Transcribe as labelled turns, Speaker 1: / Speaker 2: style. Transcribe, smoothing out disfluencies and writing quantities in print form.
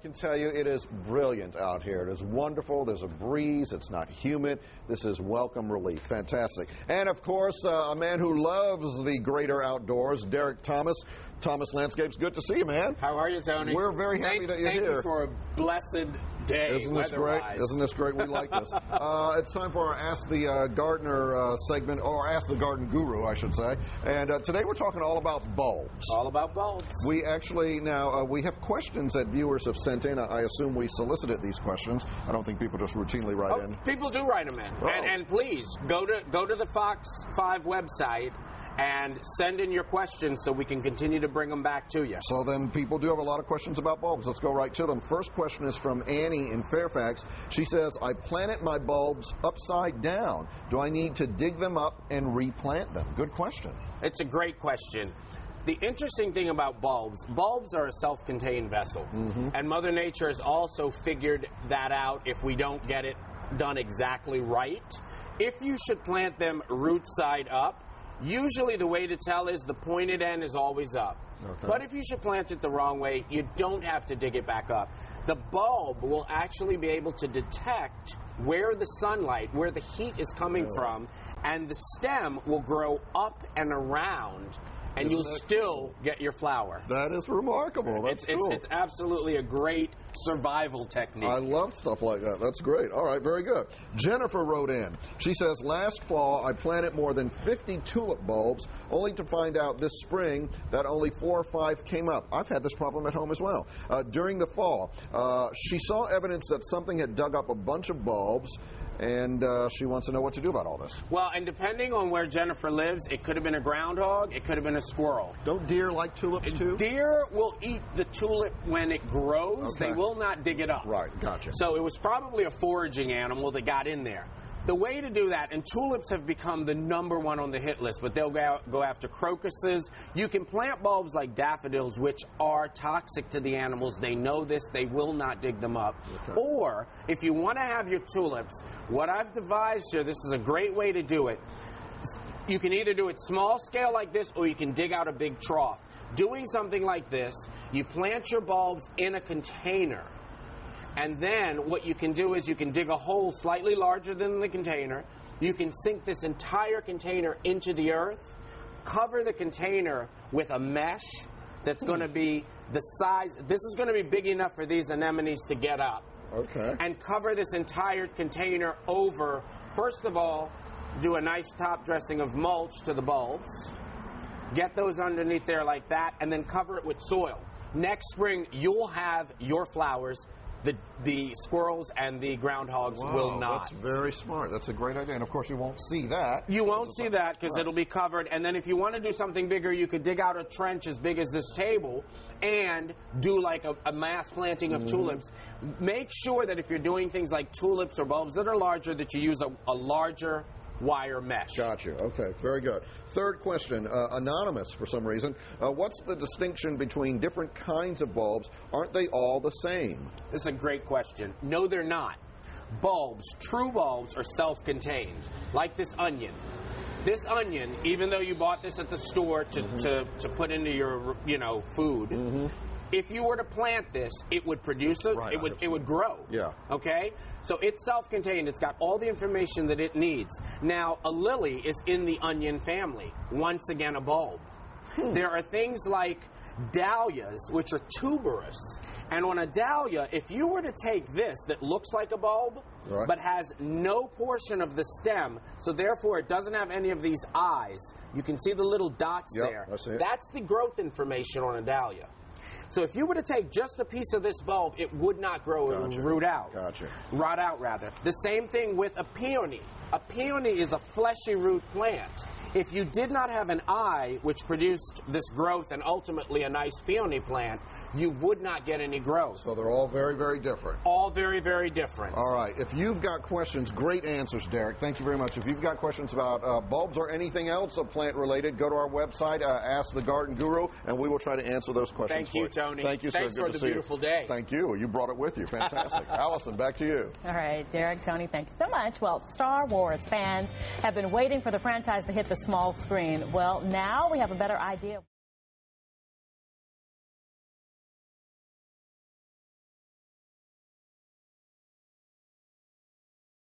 Speaker 1: can tell you it is brilliant out here. It is wonderful. There's a breeze. It's not humid. This is welcome relief. Fantastic. And, of course, a man who loves the greater outdoors, Derek Thomas. Thomas Landscapes, good to see you, man.
Speaker 2: How are you, Tony?
Speaker 1: We're very happy that you're here.
Speaker 2: Thank you for a blessed day.
Speaker 1: Isn't this great? Isn't this great? We like this. It's time for our Ask the Gardener segment, or Ask the Garden Guru, I should say. And today we're talking all about bulbs.
Speaker 2: All about bulbs.
Speaker 1: We actually now we have questions that viewers have sent in. I assume we solicited these questions. I don't think people just routinely write in.
Speaker 2: People do write them in.
Speaker 1: Oh.
Speaker 2: And please go to the Fox5 website and send in your questions so we can continue to bring them back to you.
Speaker 1: So then people do have a lot of questions about bulbs. Let's go right to them. First question is from Annie in Fairfax. She says, I planted my bulbs upside down. Do I need to dig them up and replant them? Good question.
Speaker 2: It's a great question. The interesting thing about bulbs are a self-contained vessel. And Mother Nature has also figured that out if we don't get it done exactly right. If you should plant them root side up, usually the way to tell is the pointed end is always up. Okay. But if you should plant it the wrong way, you don't have to dig it back up. The bulb will actually be able to detect where the sunlight, where the heat is coming from, and the stem will grow up and around, and you'll still get your flower.
Speaker 1: That is remarkable. That's cool.
Speaker 2: It's absolutely a great survival technique.
Speaker 1: I love stuff like that. That's great. All right, very good. Jennifer wrote in. She says, last fall I planted more than 50 tulip bulbs, only to find out this spring that only 4 or 5 came up. I've had this problem at home as well. During the fall, she saw evidence that something had dug up a bunch of bulbs, and she wants to know what to do about all this.
Speaker 2: Well, and depending on where Jennifer lives, it could have been a groundhog, it could have been a squirrel.
Speaker 1: Don't deer like tulips too?
Speaker 2: Deer will eat the tulip when it grows.
Speaker 1: Okay.
Speaker 2: They will not dig it up.
Speaker 1: Right, gotcha.
Speaker 2: So it was probably a foraging animal that got in there. The way to do that, and tulips have become the #1 on the hit list, but they'll go after crocuses. You can plant bulbs like daffodils, which are toxic to the animals. They know this. They will not dig them up. Okay. Or, if you want to have your tulips, what I've devised here, this is a great way to do it. You can either do it small scale like this, or you can dig out a big trough. Doing something like this, you plant your bulbs in a container. And then what you can do is you can dig a hole slightly larger than the container. You can sink this entire container into the earth, cover the container with a mesh that's going to be the size. This is going to be big enough for these anemones to get up.
Speaker 1: Okay.
Speaker 2: And cover this entire container over. First of all, do a nice top dressing of mulch to the bulbs. Get those underneath there like that, and then cover it with soil. Next spring, you'll have your flowers. The squirrels and the groundhogs will not.
Speaker 1: That's very smart. That's a great idea. And, of course, you won't see that.
Speaker 2: You won't see that because it'll be covered. And then if you want to do something bigger, you could dig out a trench as big as this table and do like a mass planting of tulips. Make sure that if you're doing things like tulips or bulbs that are larger, that you use a larger wire mesh.
Speaker 1: Gotcha. Okay, very good. Third question, anonymous for some reason. What's the distinction between different kinds of bulbs? Aren't they all the same?
Speaker 2: This is a great question. No, they're not. Bulbs, true bulbs, are self-contained, like this onion. This onion, even though you bought this at the store to put into your food, if you were to plant this, it would produce it would grow. Yeah. Okay? So it's self-contained. It's got all the information that it needs. Now, a lily is in the onion family. Once again, a bulb. There are things like dahlias, which are tuberous. And on a dahlia, if you were to take this that looks like a bulb, but has no portion of the stem, so therefore it doesn't have any of these eyes, you can see the little dots there. That's the growth information on a dahlia. So if you were to take just a piece of this bulb, it would not grow. It would root out. Rot out, rather. The same thing with a peony. A peony is a fleshy root plant. If you did not have an eye which produced this growth and ultimately a nice peony plant, you would not get any growth.
Speaker 1: So they're all very, very different.
Speaker 2: All very, very different.
Speaker 1: All right. If you've got questions, great answers, Derek. Thank you very much. If you've got questions about bulbs or anything else plant-related, go to our website, Ask the Garden Guru, and we will try to answer those questions.
Speaker 2: Thank you, Tony.
Speaker 1: Thank you, sir.
Speaker 2: Thanks for the beautiful day.
Speaker 1: Thank you. You brought it with you. Fantastic. Allison, back to you.
Speaker 3: All right, Derek, Tony, thank you so much. Well, Star Wars fans have been waiting for the franchise to hit the small screen. Well, now we have a better idea.